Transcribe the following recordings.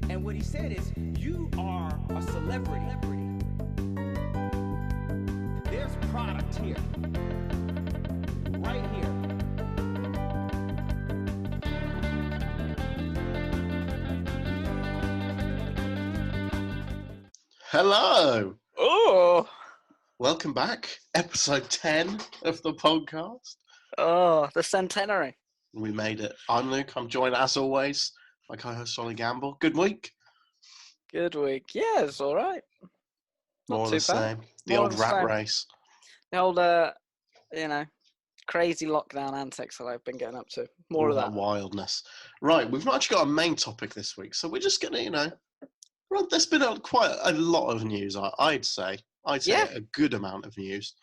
And what he said is, you are a celebrity. There's product here. Right here. Hello. Oh, Welcome back. Episode 10 of the podcast. the centenary. We made it. I'm Luke. I'm joined, as always, by co-host Ollie Gamble. Good week. Good week. Yeah, it's all right. More of the same. The More old of the rat same. race. The old, crazy lockdown antics that I've been getting up to. More All of that. wildness. Right, we've not actually got a main topic this week, so we're just going to, well, there's been quite a lot of news, I'd say. Yeah. A good amount of news.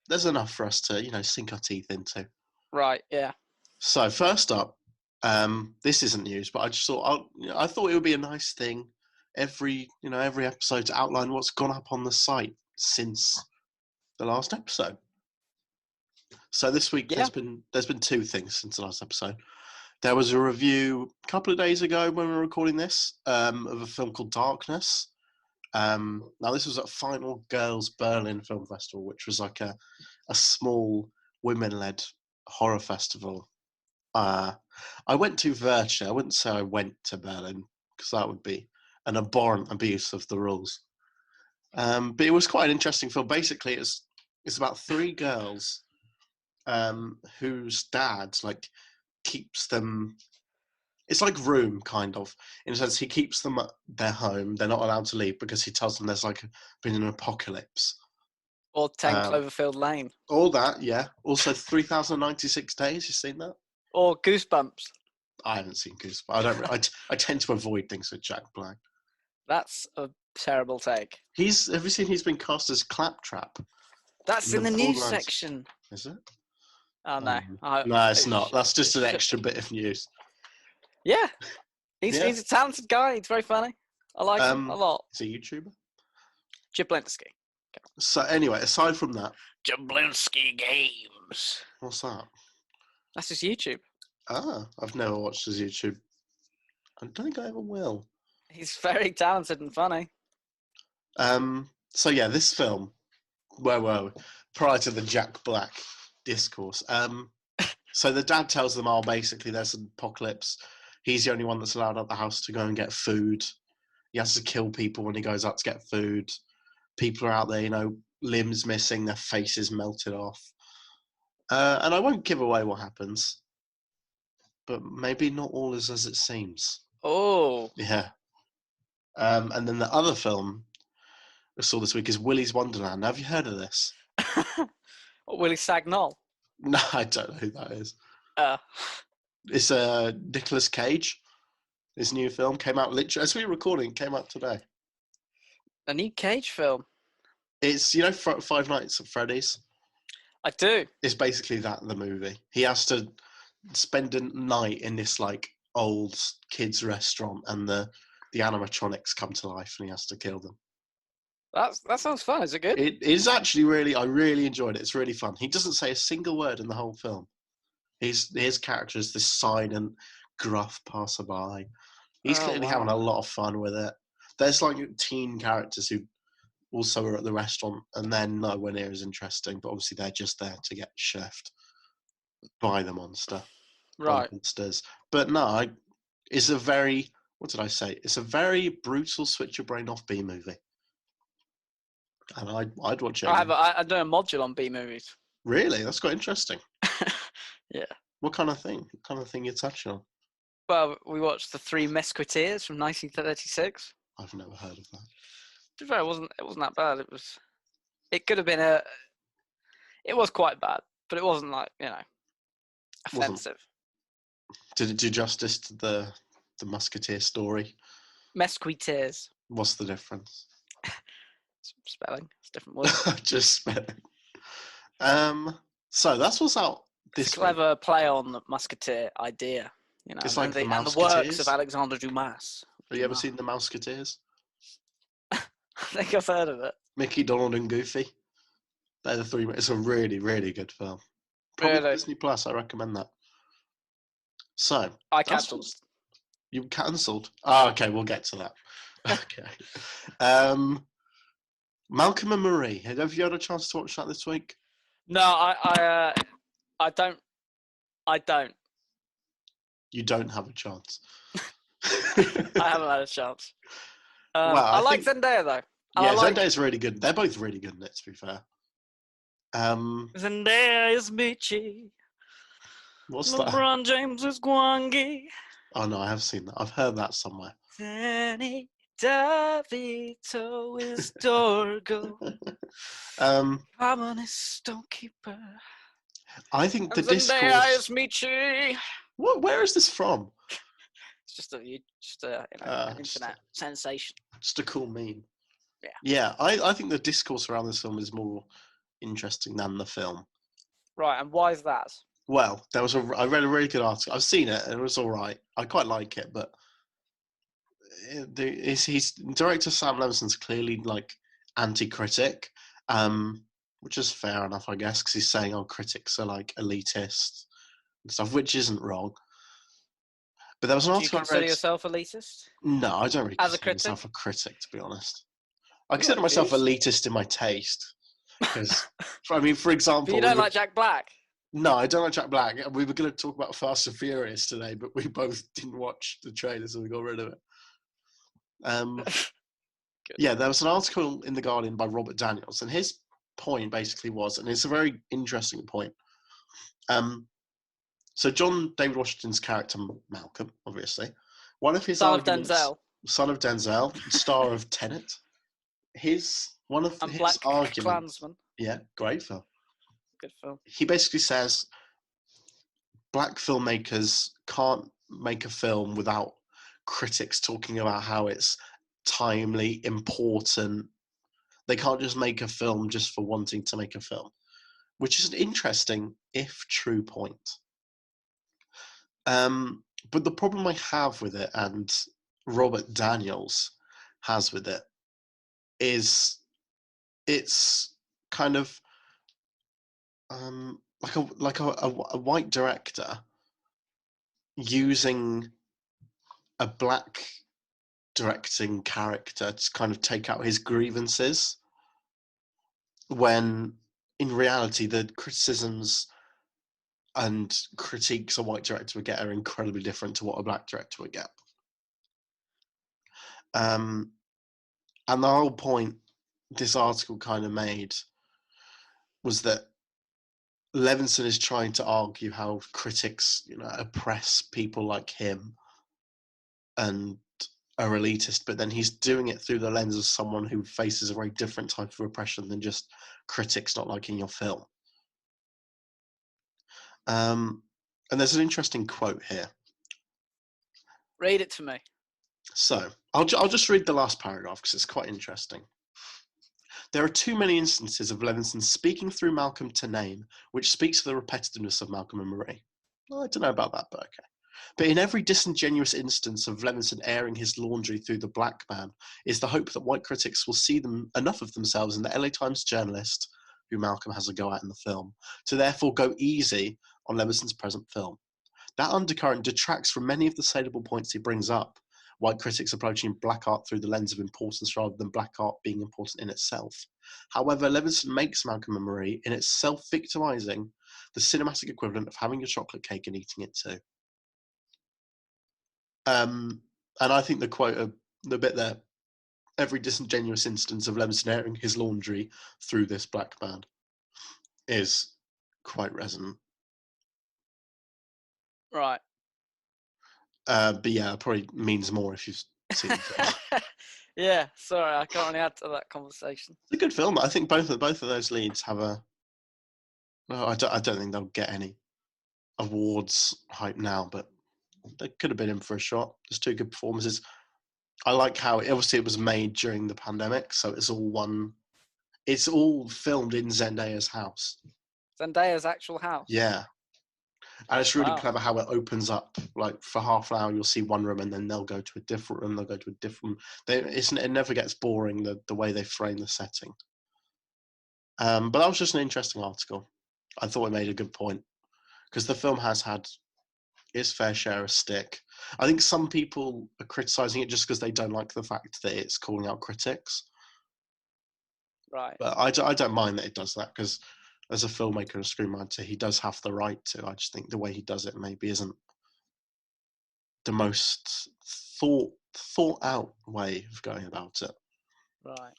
There's enough for us to, sink our teeth into. Right, yeah. So first up, this isn't news, but I just thought I thought it would be a nice thing every episode to outline what's gone up on the site since the last episode. So this week there's been two things since the last episode. There was a review a couple of days ago when we were recording this of a film called Darkness. Now this was at Final Girls Berlin Film Festival, which was like a small women-led horror festival. I went to virtually. I wouldn't say I went to Berlin because that would be an abhorrent abuse of the rules. But it was quite an interesting film. Basically, it's about three girls whose dad keeps them. It's like Room, kind of, in a sense. He keeps them at their home. They're not allowed to leave because he tells them there's been an apocalypse. Or 10 Cloverfield Lane. All that, yeah. Also, 3096 Days. You seen that? Or Goosebumps. I haven't seen Goosebumps. I tend to avoid things with Jack Black. That's a terrible take. Have you seen he's been cast as Claptrap? That's in the news section. Is it? Oh, no. No, it's not. That's just an extra bit of news. Yeah. He's a talented guy. He's very funny. I like him a lot. He's a YouTuber. Jablinski. So anyway, aside from that. Jablinski Games. What's that? That's his YouTube. Ah, I've never watched his YouTube. I don't think I ever will. He's very talented and funny. So yeah, this film, where were we? Prior to the Jack Black discourse. So the dad tells them, basically there's an apocalypse. He's the only one that's allowed out the house to go and get food. He has to kill people when he goes out to get food. People are out there, limbs missing, their faces melted off. And I won't give away what happens, but maybe not all is as it seems. Oh. Yeah. And then the other film I saw this week is Willy's Wonderland. Have you heard of this? Willy Sagnol? No, I don't know who that is. It's Nicolas Cage. His new film came out literally as we were recording. Came out today. A new Cage film. It's Five Nights at Freddy's. I do. It's basically that, the movie. He has to spend a night in this old kids restaurant, and the animatronics come to life, and he has to kill them. That sounds fun. Is it good? It is actually I really enjoyed it. It's really fun. He doesn't say a single word in the whole film. His character is this silent, gruff passerby. He's clearly having a lot of fun with it. There's teen characters who also are at the restaurant, and they're nowhere near as interesting, but obviously they're just there to get chefed by the monster. Right. Monsters. But no, it's a very, what did I say? It's a very brutal switch your brain off B movie. And I'd watch it. I do a module on B movies. Really? That's quite interesting. Yeah. What kind of thing? What kind of thing you're touching on? Well, we watched the Three Musketeers from 1936. I've never heard of that. To be fair, it wasn't that bad. It could have been it was quite bad, but it wasn't offensive. Did it do justice to the Musketeer story? Musketeers. What's the difference? Spelling. It's a different word. Just spelling. So that's what's out this It's a clever play on the Musketeer idea. It's and the works of Alexandre Dumas. Have you ever seen the Musketeers? I think I've heard of it. Mickey, Donald, and Goofy. They're the three. It's a really, really good film. Probably Really? Disney Plus. I recommend that. So I cancelled. You cancelled? Oh, okay, we'll get to that. Okay. Malcolm and Marie. Have you had a chance to watch that this week? No, I don't. I don't. You don't have a chance. I haven't had a chance. Well, I like Zendaya though. Yeah, Zendaya's really good. They're both really good in it, to be fair. Zendaya is Michi. What's LeBron James is Gwangi. Oh no, I have seen that. I've heard that somewhere. Danny DeVito is Dorgo. Harmony Stonekeeper. I think the Zendaya discourse. is Michi. Where is this from? It's just an internet sensation. Just a cool meme. Yeah. Yeah, I think the discourse around this film is more interesting than the film. Right, and why is that? Well, I read a really good article. I've seen it, and it was all right. I quite like it, but director Sam Levinson's clearly like anti-critic, which is fair enough, I guess, because he's saying, critics are like elitist and stuff, which isn't wrong. But there was an article. Do you consider yourself elitist? No, I don't really consider myself a critic, to be honest. I consider myself elitist in my taste. Because, I mean, for example... But you don't like Jack Black? No, I don't like Jack Black. We were going to talk about Fast and Furious today, but we both didn't watch the trailer, so we got rid of it. Yeah, there was an article in The Guardian by Robert Daniels, and his point basically was, and it's a very interesting point. So John David Washington's character, Malcolm, obviously, one of his son of Denzel, star of Tenet, one of his Black arguments... Klansman. Yeah, great film. Good film. He basically says black filmmakers can't make a film without critics talking about how it's timely, important. They can't just make a film just for wanting to make a film, which is an interesting, if true, point. But the problem I have with it, and Robert Daniels has with it, is it's kind of like a white director using a black directing character to kind of take out his grievances, when in reality the criticisms and critiques a white director would get are incredibly different to what a black director would get. And the whole point this article kind of made was that Levinson is trying to argue how critics, oppress people like him and are elitist, but then he's doing it through the lens of someone who faces a very different type of oppression than just critics not liking your film. And there's an interesting quote here. Read it to me. So I'll just read the last paragraph because it's quite interesting. There are too many instances of Levinson speaking through Malcolm to name, which speaks to the repetitiveness of Malcolm and Marie. Well, I don't know about that, but okay. But in every disingenuous instance of Levinson airing his laundry through the black man is the hope that white critics will see enough of themselves in the LA Times journalist, who Malcolm has a go at in the film, to therefore go easy on Levinson's present film. That undercurrent detracts from many of the saleable points he brings up, white critics approaching black art through the lens of importance rather than black art being important in itself. However, Levinson makes Malcolm and Marie, in its self-victimizing, the cinematic equivalent of having a chocolate cake and eating it too. And I think the quote, the bit there, every disingenuous instance of Levinson airing his laundry through this black man, is quite resonant. Right. But yeah, it probably means more if you've seen it. Yeah, sorry, I can't really add to that conversation. It's a good film. I think both of those leads have a... Well, I don't think they'll get any awards hype now, but they could have been in for a shot. There's two good performances. I like how it was made during the pandemic, so it's all filmed in Zendaya's house. Zendaya's actual house? Yeah. And it's really clever how it opens up. Like, for half an hour, you'll see one room, and then they'll go to a different room, they'll go to a different... It never gets boring, the way they frame the setting. But that was just an interesting article. I thought it made a good point. Because the film has had its fair share of stick. I think some people are criticising it just because they don't like the fact that it's calling out critics. Right. But I don't mind that it does that, because as a filmmaker and a screenwriter, he does have the right to. I just think the way he does it maybe isn't the most thought out way of going about it. Right.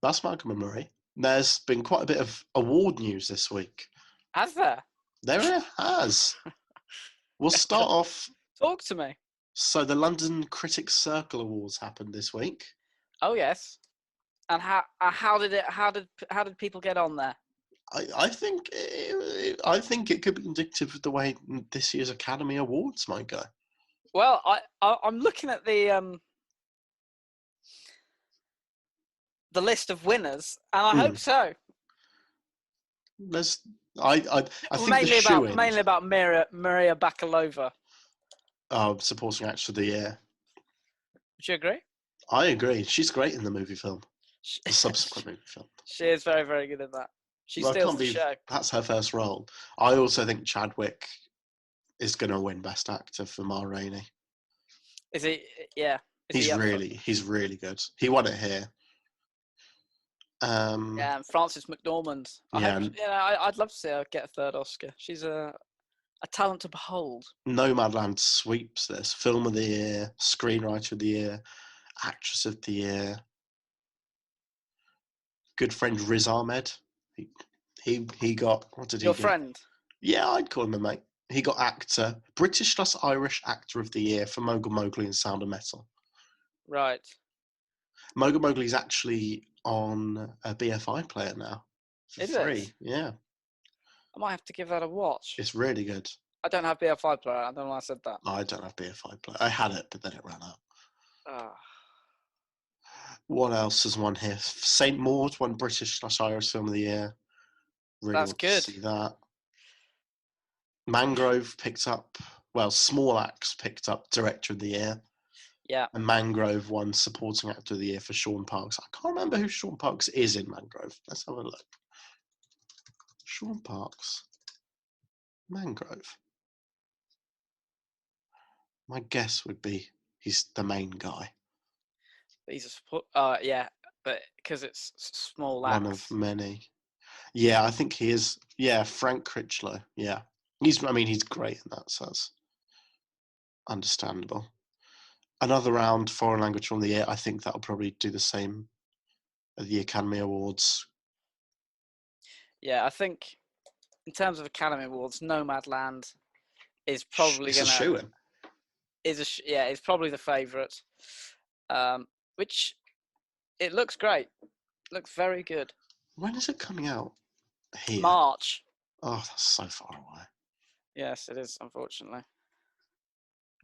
That's Malcolm and Marie. There's been quite a bit of award news this week. Has there? There has. We'll start off. Talk to me. So the London Critics Circle Awards happened this week. Oh yes. And how did people get on there? I think it could be indicative of the way this year's Academy Awards might go. Well, I'm looking at the list of winners, and I hope so. I think mainly about Maria Bakalova. Supporting actor of the year. Would you agree? I agree. She's great in the movie film. The subsequent movie film. She is very, very good at that. She steals the show. That's her first role. I also think Chadwick is going to win Best Actor for Ma Rainey. Is he? Yeah. He's really good. He won it here. Yeah, and Frances McDormand. I'd love to see her get a third Oscar. She's a talent to behold. Nomadland sweeps this. Film of the year, Screenwriter of the year, Actress of the year. Good friend Riz Ahmed. He got, what did he get? Your friend? Yeah, I'd call him a mate. He got actor, British/Irish Actor of the Year for Mogul Mowgli and Sound of Metal. Right. Mogul Mowgli's actually on a BFI player now. For free. It? Yeah. I might have to give that a watch. It's really good. I don't have BFI player. I don't know why I said that. I don't have BFI player. I had it, but then it ran out. Oh. What else has won here? St. Maud won British/Irish Film of the Year. Really That's want good. to see that. Mangrove picked up, Small Axe picked up Director of the Year. Yeah. And Mangrove won Supporting Actor of the Year for Sean Parks. I can't remember who Sean Parks is in Mangrove. Let's have a look. Sean Parks. Mangrove. My guess would be he's the main guy. He's a support. Yeah, but because it's Small Axe. One of many. Yeah, I think he is. Yeah, Frank Critchlow. Yeah, he's great in that. So that's understandable. Another round, Foreign Language Film of the Year. I think that'll probably do the same at the Academy Awards. Yeah, I think in terms of Academy Awards, Nomadland is probably going to. It's probably the favourite. Which it looks great. Looks very good. When is it coming out? Here. March. Oh, that's so far away. Yes, it is, unfortunately.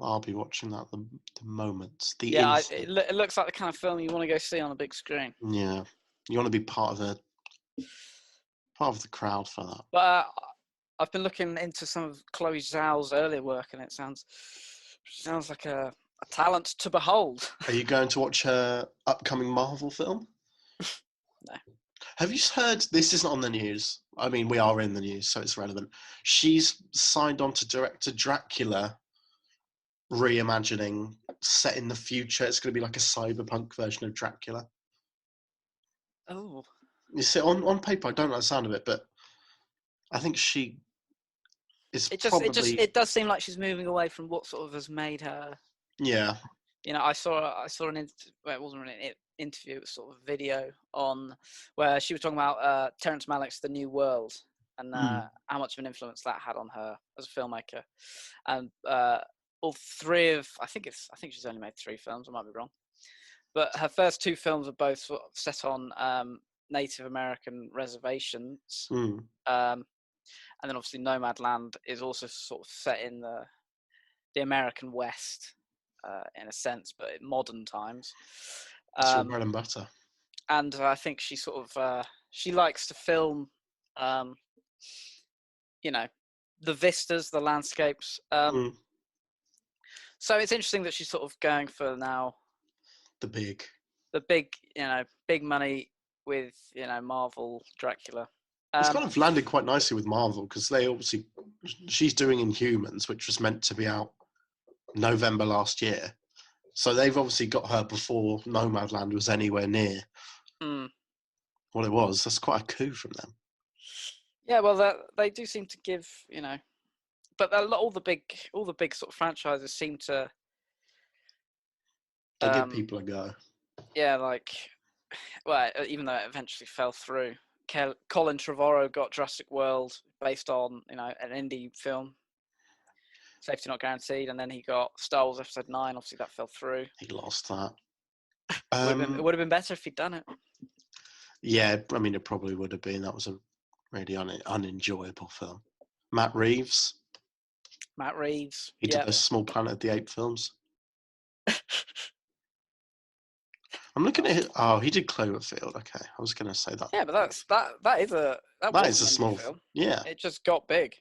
I'll be watching that the moment. It looks like the kind of film you want to go see on a big screen. Yeah, you want to be part of the crowd for that. But I've been looking into some of Chloe Zhao's earlier work, and it sounds like a talent to behold. Are you going to watch her upcoming Marvel film? No. Have you heard? This isn't on the news. I mean, we are in the news, so it's relevant. She's signed on to direct a Dracula reimagining set in the future. It's going to be like a cyberpunk version of Dracula. Oh. You see, on paper, I don't like the sound of it, but I think she is probably... It does seem like she's moving away from what sort of has made her... Yeah. You know, I saw it wasn't really an interview, it was sort of a video on where she was talking about Terrence Malick's The New World and how much of an influence that had on her as a filmmaker. And all three of, I think she's only made 3 films, I might be wrong. But her first 2 films are both sort of set on Native American reservations. And then obviously Nomadland is also sort of set in the American West, in a sense, but in modern times. It's her bread and butter. And I think she sort of she likes to film, you know, the vistas, the landscapes. So it's interesting that she's sort of going for now the big, you know, big money with, you know, Marvel Dracula. It's kind of landed quite nicely with Marvel because she's doing Inhumans, which was meant to be out November last year. So they've obviously got her before Nomadland was anywhere near what it was. That's quite a coup from them. Yeah, well, they do seem to give, but all the big sort of franchises seem to. They give people a go. Yeah, even though it eventually fell through. Colin Trevorrow got Jurassic World based on, an indie film. Safety Not Guaranteed, and then he got Star Wars Episode 9. Obviously, that fell through. He lost that. It would have been better if he'd done it. Yeah, I mean, it probably would have been. That was a really unenjoyable film. Matt Reeves. He did those Small Planet of the Apes films. I'm looking at it. Oh, he did Cloverfield. Okay, I was going to say that. Yeah, but that is a small film. Yeah, it just got big.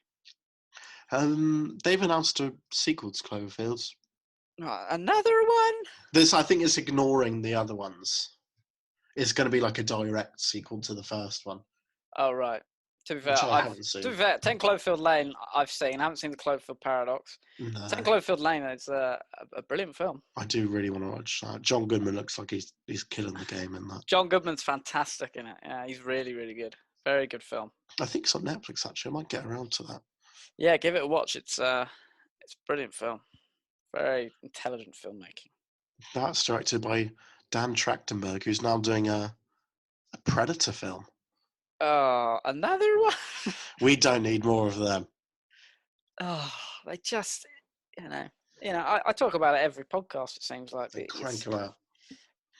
They've announced a sequel to Cloverfield. Another one? I think it's ignoring the other ones. It's going to be like a direct sequel to the first one. Oh right. To be fair, 10 Cloverfield Lane I've seen. I haven't seen the Cloverfield Paradox. No. 10 Cloverfield Lane is a brilliant film. I do really want to watch that. John Goodman looks like he's killing the game in that. John Goodman's fantastic in it. Yeah, he's really, really good. Very good film. I think it's on Netflix actually. I might get around to that. Yeah, give it a watch. It's a brilliant film. Very intelligent filmmaking. That's directed by Dan Trachtenberg, who's now doing a Predator film. Oh, another one? We don't need more of them. Oh, they just, I talk about it every podcast, it seems like. They crank them out.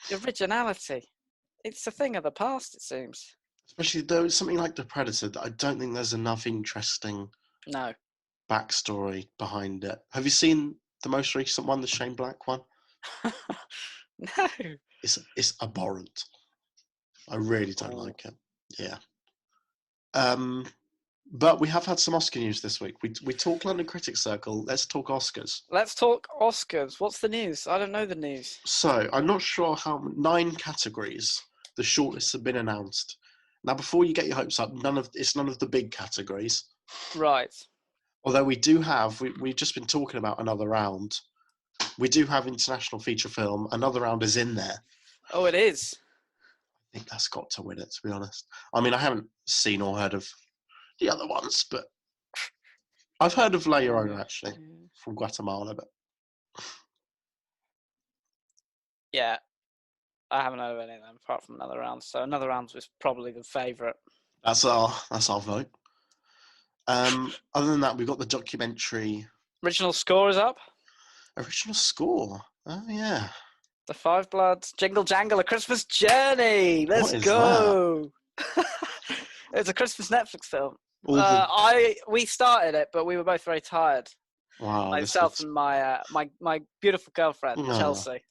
The originality. It's a thing of the past, it seems. Especially though something like The Predator, that I don't think there's enough interesting backstory behind it. Have you seen the most recent one, the Shane Black one? No. It's abhorrent. I really don't like it. Yeah. But we have had some Oscar news this week. We talk London Critics Circle. Let's talk Oscars. Let's talk Oscars. What's the news? I don't know the news. So I'm not sure 9 categories. The shortlists have been announced. Now, before you get your hopes up, none of the big categories. Right. Although we do have, we've just been talking about another round. We do have international feature film. Another round is in there. Oh, it is. I think that's got to win it, to be honest. I mean, I haven't seen or heard of the other ones, but I've heard of La Llorona, actually, from Guatemala. But yeah, I haven't heard of any of them apart from Another Round. So Another Round was probably the favourite. That's our vote. Other than that, we've got the documentary. Original score is up. Original score? Oh, yeah. The Five Bloods, Jingle Jangle, A Christmas Journey. Let's go. It's a Christmas Netflix film. We started it, but we were both very tired. Wow. Myself and my beautiful girlfriend, Chelsea.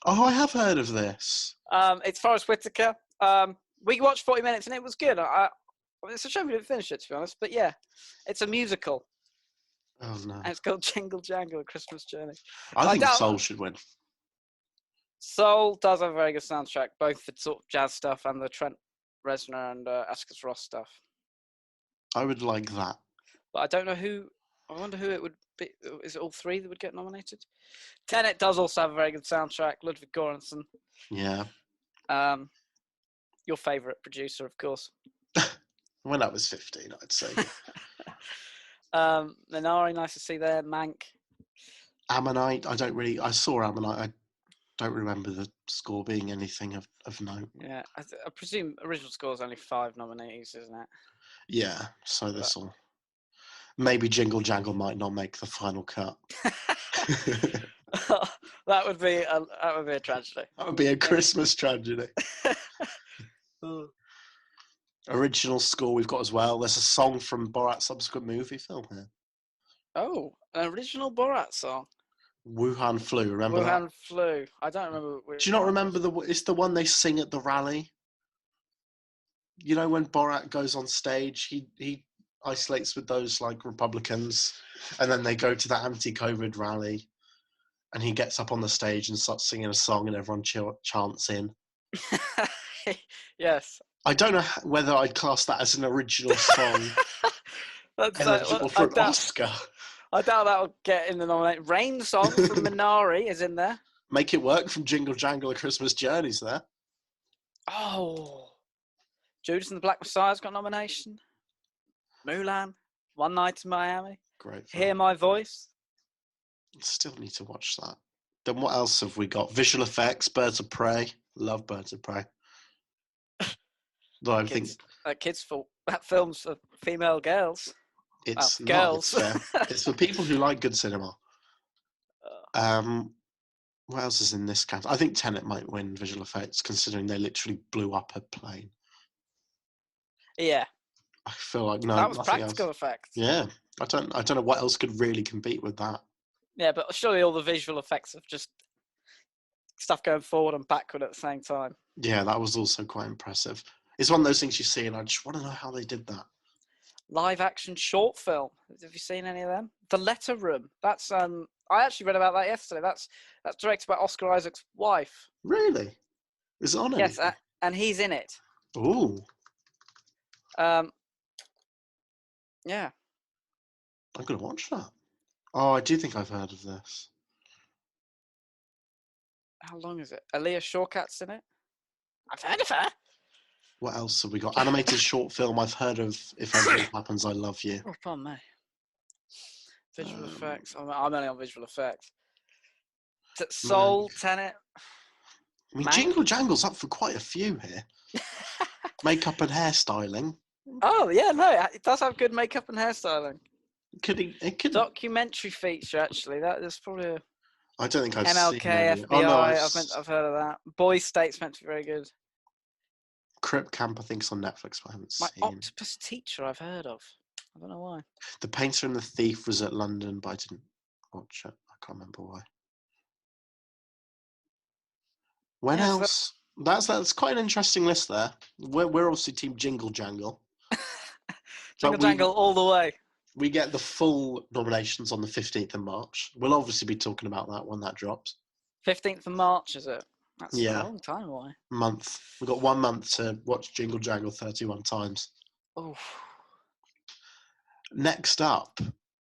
Oh, I have heard of this. It's Forrest Whitaker. We watched 40 minutes and it was good. It's a shame we didn't finish it, to be honest. But yeah, it's a musical. Oh, no. And it's called Jingle Jangle, A Christmas Journey. I think Soul should win. Soul does have a very good soundtrack, both the sort of jazz stuff and the Trent Reznor and Atticus Ross stuff. I would like that. But I don't know who. I wonder who it would be. Is it all 3 that would get nominated? Tenet does also have a very good soundtrack. Ludwig Göransson. Yeah. Your favourite producer, of course. When I was 15, I'd say. Minari, nice to see there. Mank. Ammonite. I saw Ammonite. I don't remember the score being anything of note. Yeah, I presume original score is only 5 nominees, isn't it? Yeah, so this will. Maybe Jingle Jangle might not make the final cut. That would be a tragedy. That would be a Christmas tragedy. Original score we've got as well. There's a song from Borat's subsequent movie film here. Oh, an original Borat song. Wuhan Flu, remember that? Wuhan Flu. I don't remember. Do you not remember it's the one they sing at the rally? You know when Borat goes on stage, he isolates with those like Republicans, and then they go to the anti-COVID rally, and he gets up on the stage and starts singing a song, and everyone chants in. Yes, I don't know whether I'd class that as an original song eligible for an Oscar. I doubt that'll get in the nomination. Rain Song from Minari is in there. Make It Work from Jingle Jangle: A Christmas Journey's there. Oh, Judas and the Black Messiah's got nomination. Mulan, One Night in Miami. Great film. Hear My Voice. Still need to watch that. Then what else have we got? Visual effects, Birds of Prey. Love Birds of Prey. Though I think kids for that film's for female girls. it's not. Girls. It's for people who like good cinema. What else is in this category? I think Tenet might win visual effects, considering they literally blew up a plane. Yeah. I feel like no. That was nothing practical else. effects. Yeah, I don't know what else could really compete with that. Yeah, but surely all the visual effects of just stuff going forward and backward at the same time. Yeah, that was also quite impressive. It's one of those things you see, and I just want to know how they did that. Live action short film. Have you seen any of them? The Letter Room. That's I actually read about that yesterday. That's directed by Oscar Isaac's wife. Really? Is it on Yes, anything? and he's in it. Ooh. Yeah. I'm gonna watch that. Oh, I do think I've heard of this. How long is it? Aaliyah Shawkat's in it. I've heard of her. What else have we got? Animated short film. I've heard of If Anything Happens, I Love You. Oh, pardon me. Visual effects. I'm only on visual effects. Soul, Tenet. I mean, Mank. Jingle Jangle's up for quite a few here. Makeup and hairstyling. Oh, yeah, no, it does have good makeup and hairstyling. It could. Documentary feature, actually. That is probably a I don't think I've MLK, seen any. FBI. Oh, no, I've heard of that. Boys State's meant to be very good. Crip Camp, I think, is on Netflix, but I haven't My seen. Octopus Teacher, I've heard of. I don't know why. The Painter and the Thief was at London, but I didn't watch it. I can't remember why. When else? That's quite an interesting list there. We're obviously Team Jingle Jangle. Jingle Jangle all the way. We get the full nominations on the 15th of March. We'll obviously be talking about that when that drops. 15th of March, is it? That's a Yeah. long time away. Month. We've got 1 month to watch Jingle Jangle 31 times. Oh. Next up.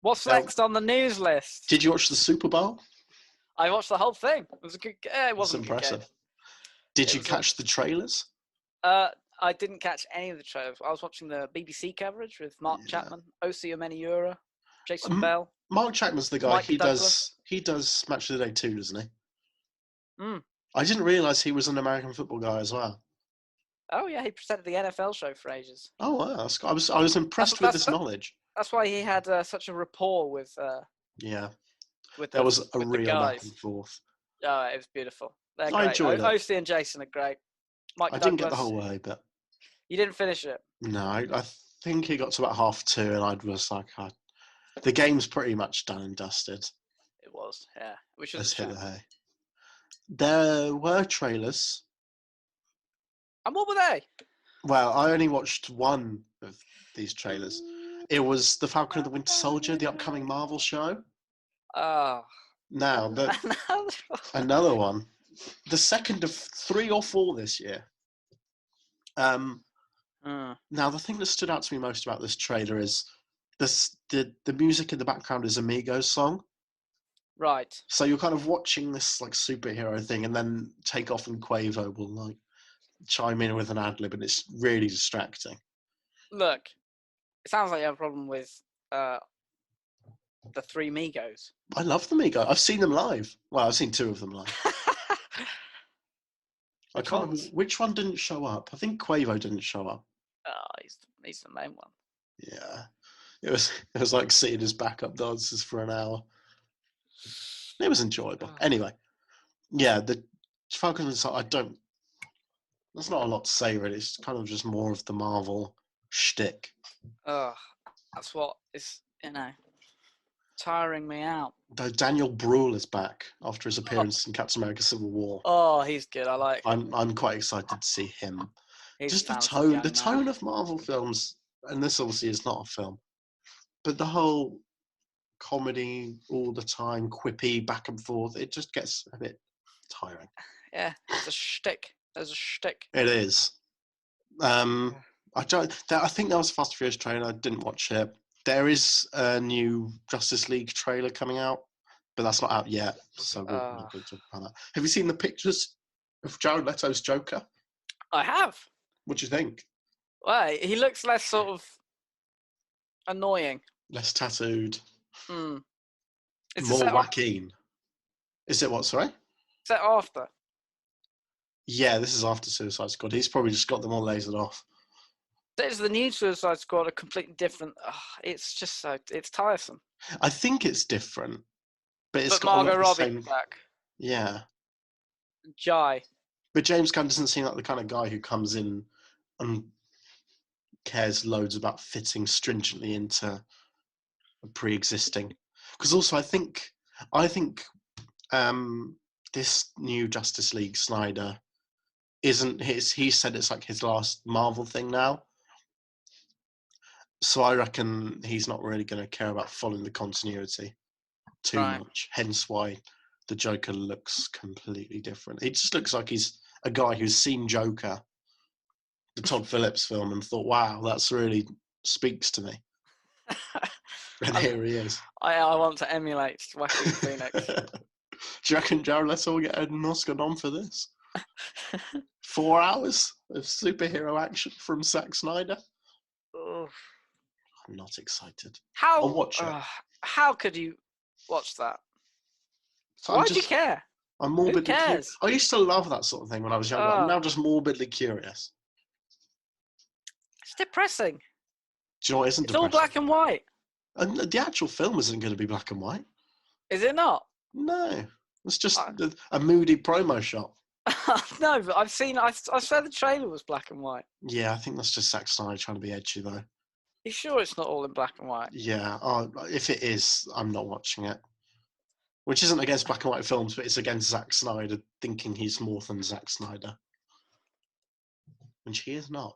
What's next on the news list? Did you watch the Super Bowl? I watched the whole thing. It was a good. It wasn't impressive. A good game. Did you catch the trailers? I didn't catch any of the trailers. I was watching the BBC coverage with Mark Chapman, Osi Omeniura, Jason Bell. Mark Chapman's the guy. Mike He Douglas. does Match of the Day too, doesn't he? Mm. I didn't realise he was an American football guy as well. Oh yeah, he presented the NFL show for ages. Oh wow, I was impressed with this knowledge. That's why he had such a rapport with. Yeah. With there was a real back and forth. Oh, it was beautiful. They're I great. enjoyed it. Osi and Jason are great. Mike Douglas. Didn't get the whole way, but you didn't finish it. No, I think he got to about 2:30, and I was like, the game's pretty much done and dusted. It was, yeah. Let's hit the hay. There were trailers. And what were they? Well, I only watched one of these trailers. It was The Falcon and the Winter Soldier, the upcoming Marvel show. Oh. Now, another one. The second of 3 or 4 this year. Now, the thing that stood out to me most about this trailer is the music in the background is Amigo's song. Right. So you're kind of watching this like superhero thing, and then Takeoff and Quavo will like chime in with an ad-lib, and it's really distracting. Look, it sounds like you have a problem with the Three Migos. I love the Migos. I've seen them live. Well, I've seen 2 of them live. I can't remember which one didn't show up. I think Quavo didn't show up. Oh, he's the main one. Yeah, it was like seeing his backup dancers for an hour. It was enjoyable. Anyway, yeah, the Falcon and I don't. There's not a lot to say really. It's kind of just more of the Marvel shtick. Oh, that's what is tiring me out. Though Daniel Bruhl is back after his appearance in Captain America: Civil War. Oh, he's good. I'm quite excited to see him. He's just the tone of Marvel films, and this obviously is not a film, but the whole comedy all the time, quippy back and forth, it just gets a bit tiring. Yeah, it's a shtick. There's a shtick. It is. I think that was a Fast and Furious trailer. I didn't watch it. There is a new Justice League trailer coming out, but that's not out yet, so we're not going to talk about that. Have you seen the pictures of Jared Leto's Joker? I have. What do you think? Well, he looks less sort of annoying. Less tattooed. It's More Joaquin. Is it what, sorry? Set after. Yeah, this is after Suicide Squad. He's probably just got them all lasered off. There's the new Suicide Squad, a completely different. It's just it's tiresome. I think it's different, but it's But got Margot a lot of the Robbie same. back. Yeah, Jai. but James Gunn doesn't seem like the kind of guy who comes in and cares loads about fitting stringently into a pre-existing. Because also, I think this new Justice League Snyder isn't his. He said it's like his last Marvel thing now. So I reckon he's not really going to care about following the continuity too much. Hence why the Joker looks completely different. It just looks like he's a guy who's seen Joker, the Todd Phillips film, and thought, wow, that's really speaks to me. And here he is. I want to emulate Joaquin Phoenix. Do you reckon Jared Leto will get an Oscar nom for this? 4 hours of superhero action from Zack Snyder? I'm not excited. I'll watch it. How could you watch that? Why do you care? I'm morbidly Who cares? curious. I used to love that sort of thing when I was younger. I'm now just morbidly curious. It's depressing. Do you know what isn't depressing? It's all black and white. And the actual film isn't going to be black and white. Is it not? No. It's just a moody promo shot. No, but I've seen. I swear the trailer was black and white. Yeah, I think that's just Zack Snyder trying to be edgy, though. You sure it's not all in black and white? Yeah. If it is, I'm not watching it. Which isn't against black and white films, but it's against Zack Snyder thinking he's more than Zack Snyder, which he is not.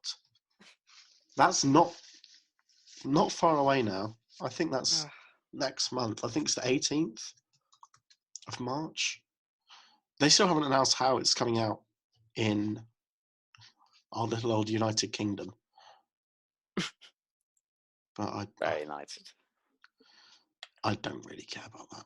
That's not far away now. I think that's next month. I think it's the 18th of March. They still haven't announced how it's coming out in our little old United Kingdom. But Very United. I don't really care about that.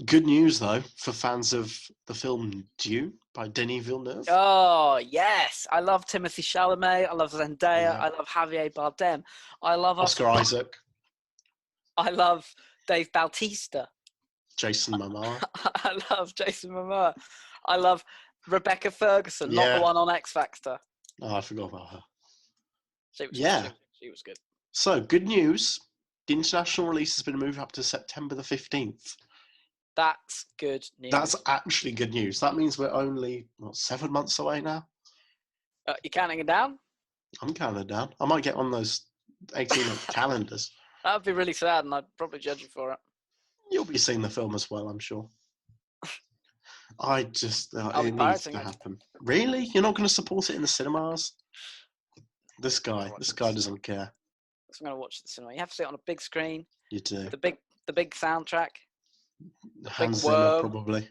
Good news, though, for fans of the film Dune by Denis Villeneuve. Oh, yes. I love Timothée Chalamet. I love Zendaya. Yeah. I love Javier Bardem. I love Oscar Isaac. I love Dave Bautista. Jason Momoa. I love Jason Momoa. I love Rebecca Ferguson, not the one on X Factor. Oh, I forgot about her. She was good. So, good news. The international release has been moved up to September the 15th. That's good news. That's actually good news. That means we're only, 7 months away now? You counting it down? I'm counting it down. I might get on those 18-month calendars. That would be really sad, and I'd probably judge you for it. You'll be seeing the film as well, I'm sure. It needs to happen. Really? You're not going to support it in the cinemas? This guy doesn't care. I'm going to watch it in the cinema. You have to see it on a big screen. You do. The big soundtrack. Hans Zimmer, probably.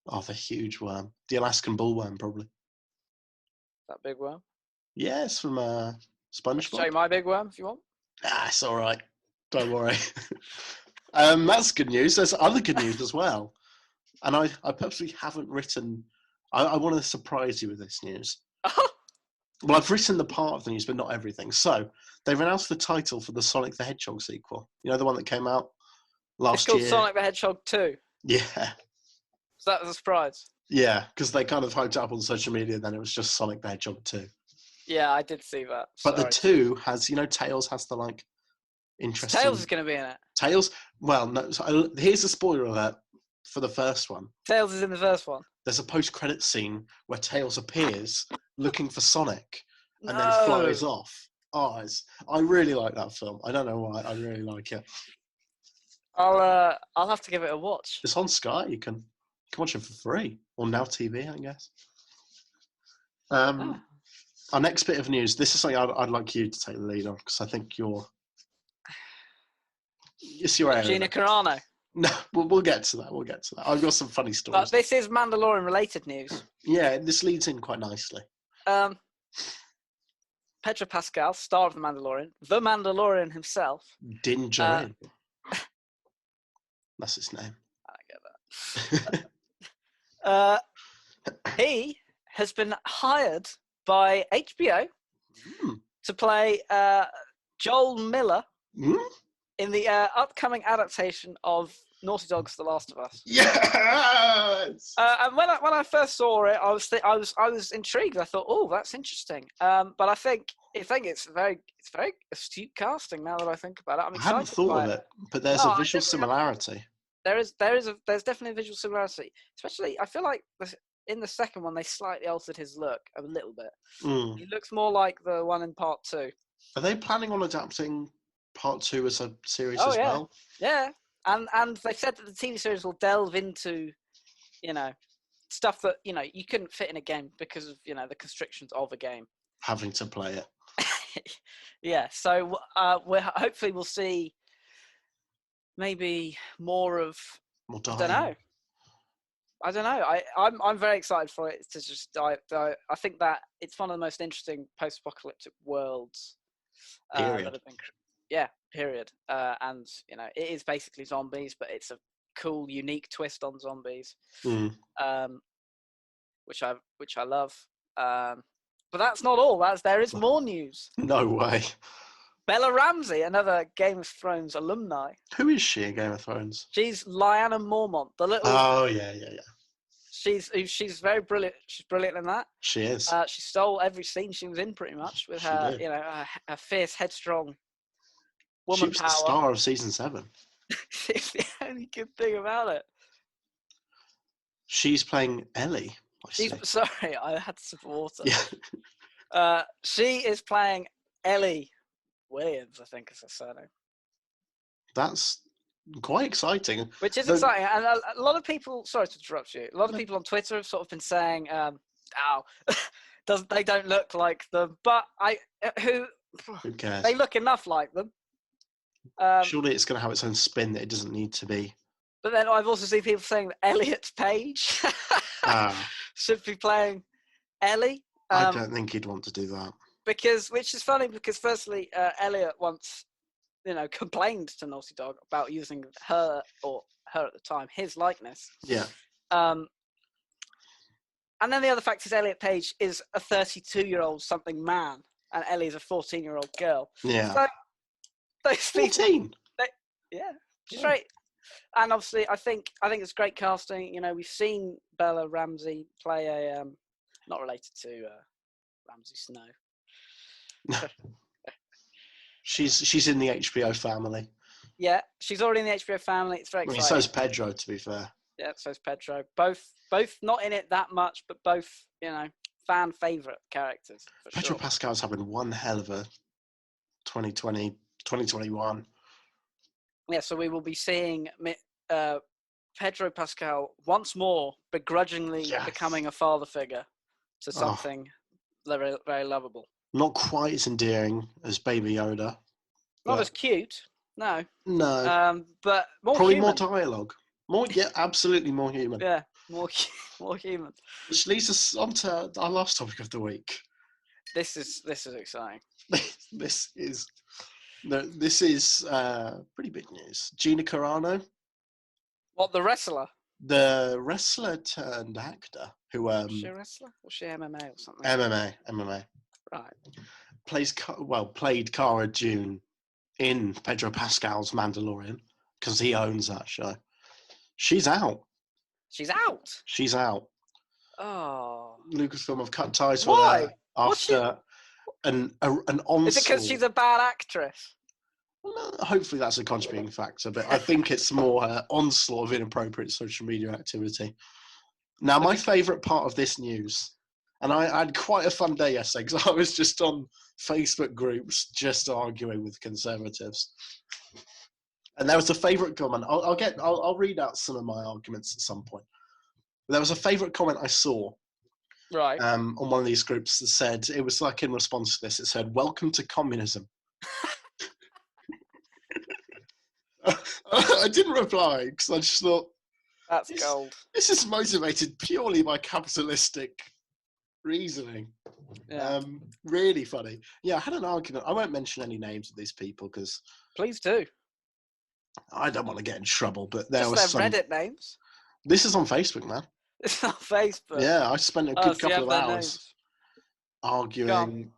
Oh, the huge worm. The Alaskan bullworm, probably. That big worm? Yeah, it's from SpongeBob. Show you my big worm if you want. It's all right. Don't worry. That's good news. There's other good news as well. And I purposely haven't written... I want to surprise you with this news. Well, I've written the part of the news, but not everything. So, they've announced the title for the Sonic the Hedgehog sequel. You know, the one that came out last year? It's called Sonic the Hedgehog 2. Yeah. So that was a surprise. Yeah, because they kind of hyped it up on social media, and then it was just Sonic the Hedgehog 2. Yeah, I did see that. But the 2 has, Tails has the, interesting... Tails is going to be in it. Tails? Well, no. So here's a spoiler alert for the first one. Tails is in the first one. There's a post-credit scene where Tails appears looking for Sonic and then flies off. I really like that film. I don't know why. I really like it. I'll have to give it a watch. It's on Sky. You can watch it for free. Or Now TV, I guess. Our next bit of news. This is something I'd like you to take the lead on because I think it's your area. Gina Carano. No, we'll get to that. I've got some funny stories. But this is Mandalorian related news. Yeah, this leads in quite nicely. Pedro Pascal, star of The Mandalorian himself. Din Djarin. That's his name. I get that. He has been hired by HBO to play Joel Miller in the upcoming adaptation of Naughty Dog's The Last of Us. Yes. And when I first saw it, I was intrigued. I thought, oh, that's interesting. But I think it's very astute casting. Now that I think about it, I'm I excited. hadn't thought of it, but there's a visual similarity. There's definitely a visual similarity. Especially, I feel like in the second one they slightly altered his look a little bit. He looks more like the one in part 2. Are they planning on adapting part 2 as a series as yeah. well? Yeah. And they said that the TV series will delve into, stuff that, you couldn't fit in a game because of, the constrictions of a game. Having to play it. Yeah, so hopefully we'll see maybe more of, More I don't know. I'm very excited for it to just dive. I think that it's one of the most interesting post-apocalyptic worlds Period. that have been. Period. And it is basically zombies, but it's a cool, unique twist on zombies, which I love. But that's not all. There is more news. No way. Bella Ramsey, another Game of Thrones alumni. Who is she in Game of Thrones? She's Lyanna Mormont, the little. Oh yeah. She's very brilliant. She's brilliant in that. She is. She stole every scene she was in, pretty much, with her, her fierce, headstrong woman she was power. The star of season 7. It's the only good thing about it. She's playing Ellie. Sorry, I had to sip of water. Yeah. She is playing Ellie Williams, I think is her surname. That's quite exciting. Which is exciting. And a lot of people, sorry to interrupt you, a lot of people on Twitter have sort of been saying, they don't look like them. But who cares? They look enough like them. Surely it's going to have its own spin that it doesn't need to be. But then I've also seen people saying that Elliot Page should be playing Ellie. I don't think he'd want to do that. Which is funny because firstly, Elliot once, complained to Naughty Dog about using her at the time, his likeness. Yeah. And then the other fact is Elliot Page is a 32-year-old something man, and Ellie's a 14-year-old girl. Yeah. So those 14. She's right. And obviously, I think it's great casting. We've seen Bella Ramsey play a not related to Ramsey Snow. She's in the HBO family. Yeah, she's already in the HBO family. It's very exciting. So is Pedro, to be fair. Yeah, so is Pedro. Both not in it that much, but both, fan favourite characters. Pedro Pascal's having one hell of a 2020, 2021. Yeah, so we will be seeing Pedro Pascal once more begrudgingly becoming a father figure to something very, very lovable. Not quite as endearing as Baby Yoda. Not as cute, no. No. But probably human. more dialogue. Absolutely more human. Yeah, more human. Which leads us on to our last topic of the week. This is exciting. This is pretty big news. Gina Carano. What, the wrestler? The wrestler turned actor who Was she a wrestler? Was she MMA or something? MMA. Right. Played Cara Dune in Pedro Pascal's Mandalorian because he owns that show. She's out. She's out? She's out. Oh. Lucasfilm have cut ties with her after an onslaught. Is it because she's a bad actress? Well, hopefully that's a contributing factor, but I think it's more onslaught of inappropriate social media activity. Now, my favourite part of this news, and I had quite a fun day yesterday because I was just on Facebook groups just arguing with conservatives. And there was a favourite comment. I'll read out some of my arguments at some point. But there was a favourite comment I saw. Right. On one of these groups that said, it was like in response to this, it said, "Welcome to communism." I didn't reply because I just thought, that's gold. This is motivated purely by capitalistic reasoning. Yeah. Really funny. Yeah, I had an argument. I won't mention any names of these people because Please do. I don't want to get in trouble. But there Just was their some. Reddit names. This is on Facebook, man. It's on Facebook. Yeah, I spent a Oh, good so you couple have of their hours names. arguing.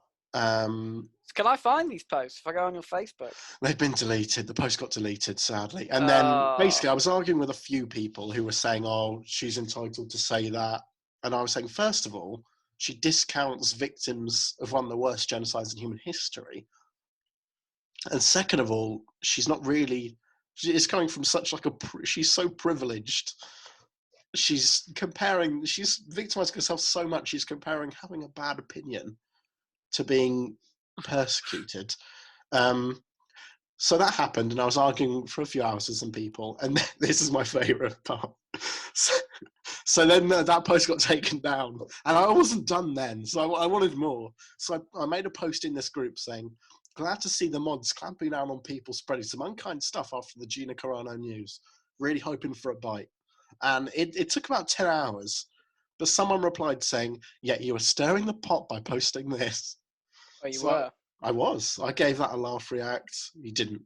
Can I find these posts if I go on your Facebook? They've been deleted. The post got deleted, sadly. And then basically, I was arguing with a few people who were saying, "Oh, she's entitled to say that," and I was saying, first of all, she discounts victims of one of the worst genocides in human history. And second of all, she's not really. It's coming from such like she's so privileged. She's victimizing herself so much. She's comparing having a bad opinion to being persecuted. So that happened, and I was arguing for a few hours with some people, and this is my favourite part. So then that post got taken down, and I wasn't done then, so I wanted more. So I made a post in this group saying, glad to see the mods clamping down on people spreading some unkind stuff after the Gina Carano news. Really hoping for a bite. And it took about 10 hours, but someone replied saying, yeah, you were stirring the pot by posting this. Oh, you were? I was. I gave that a laugh react. He didn't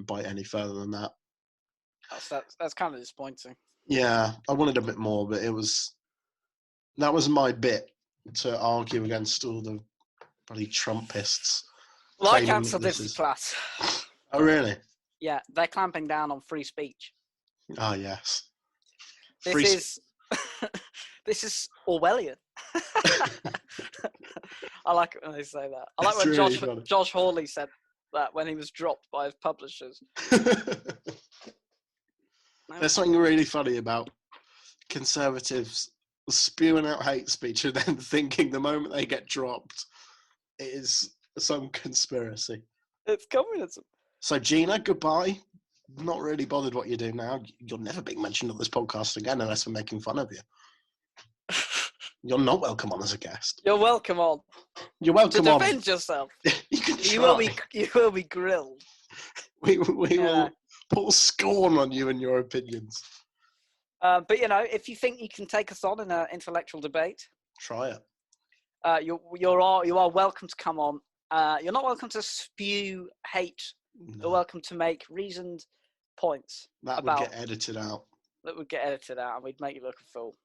bite any further than that. That's kind of disappointing. Yeah, I wanted a bit more, but that was my bit to argue against all the bloody Trumpists. Well, I cancelled this class. Oh, really? Yeah, they're clamping down on free speech. Oh, yes. This is Orwellian. I like it when they say that. I like when really Josh Hawley said that when he was dropped by his publishers. There's something really funny about conservatives spewing out hate speech and then thinking the moment they get dropped it is some conspiracy. It's communism. So Gina, goodbye. Not really bothered what you do now. You'll never be mentioned on this podcast again unless we're making fun of you. You're not welcome on as a guest. You're welcome on. You're welcome on. To defend yourself. You will be grilled. We will put scorn on you and your opinions. But if you think you can take us on in an intellectual debate, try it. You are welcome to come on. You're not welcome to spew hate. No. You're welcome to make reasoned points. That would get edited out. That would get edited out, and we'd make you look a fool.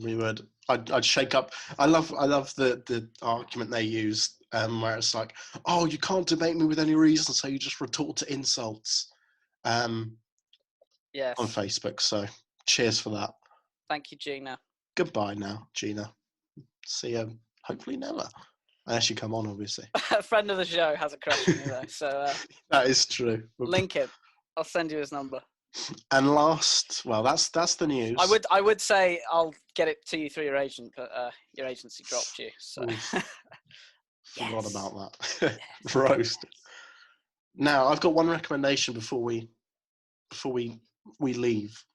We would. I'd shake up. I love the argument they use, where it's like, oh, you can't debate me with any reason, so you just retort to insults. Yes. On Facebook. So, cheers for that. Thank you, Gina. Goodbye now, Gina. See you. Hopefully never. Unless you come on, obviously. A friend of the show has a crush on you, though. So that is true. Link him. I'll send you his number. And last, well, that's the news. I would say I'll get it to you through your agent, but your agency dropped you. So forgot about that. Roast. Now I've got one recommendation before we leave.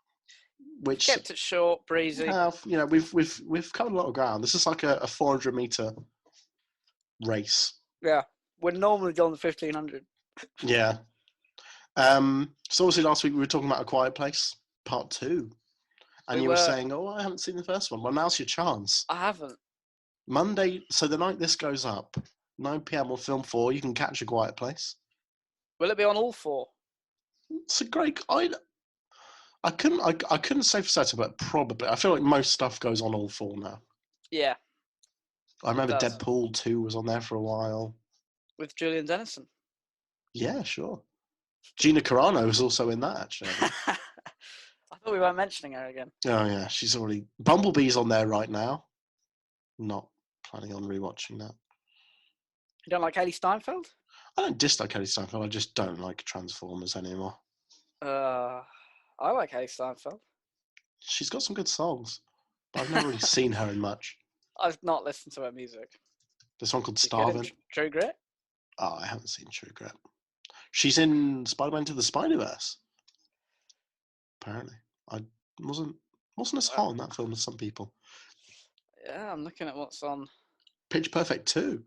Which kept it short, breezy. We've covered a lot of ground. This is like a 400-meter race. Yeah, we're normally going to 1500. Yeah. So obviously last week we were talking about A Quiet Place Part 2, and you were saying, "Oh, I haven't seen the first one." Well, now's your chance. I haven't. Monday, so the night this goes up, 9 p.m. on Film 4, you can catch A Quiet Place. Will it be on all 4? It's a great. I couldn't say for certain, but probably. I feel like most stuff goes on all 4 now. Yeah. I remember Deadpool 2 was on there for a while. With Julian Dennison. Yeah, sure. Gina Carano was also in that, actually. I thought we weren't mentioning her again. Oh, yeah. She's already... Bumblebee's on there right now. Not planning on rewatching that. You don't like Hailee Steinfeld? I don't dislike Hailee Steinfeld. I just don't like Transformers anymore. I like Hailee Steinfeld. She's got some good songs, but I've never really seen her in much. I've not listened to her music. There's one called Starvin'. True Grit? Oh, I haven't seen True Grit. She's in Spider-Man to the Spider-Verse. Apparently. I wasn't as hot in that film as some people. Yeah, I'm looking at what's on. Pitch Perfect 2.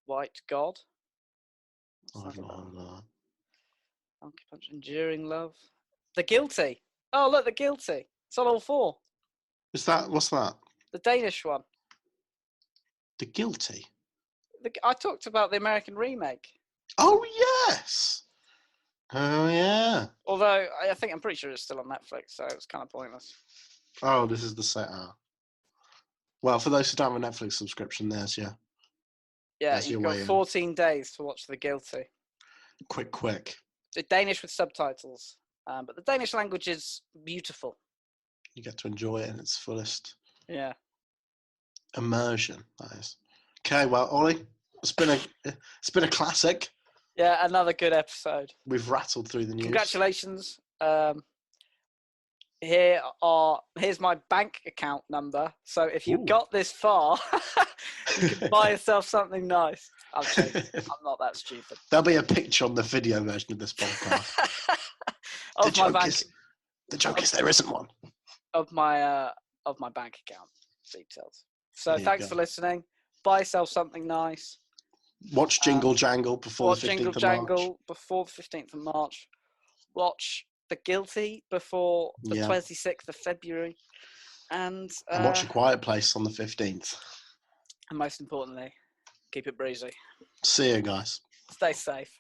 White God. Oh, I've not heard of that. Donkey Punch, Enduring Love. The Guilty. Oh, look, The Guilty. It's on all 4. What's that? The Danish one. The Guilty. I talked about the American remake. Oh yes. Oh yeah. Although I'm pretty sure it's still on Netflix, so it's kind of pointless. Oh, this is the set. Well, for those who don't have a Netflix subscription, there's Yeah, There's you've your got way in. 14 days to watch The Guilty. quick. The Danish with subtitles, but the Danish language is beautiful. You get to enjoy it in its fullest Yeah. immersion. That is. Okay, well, Ollie, it's been a classic. Yeah, another good episode. We've rattled through the news. Congratulations. Here's my bank account number. So if you got this far, you can buy yourself something nice. I'm joking. I'm not that stupid. There'll be a picture on the video version of this podcast. The joke is there isn't one. Of my bank account details. So thanks for listening. Buy yourself something nice. Watch Jingle Jangle before the 15th of March. Before the 15th of March. Watch The Guilty before the 26th of February. And watch A Quiet Place on the 15th. And most importantly, keep it breezy. See you guys. Stay safe.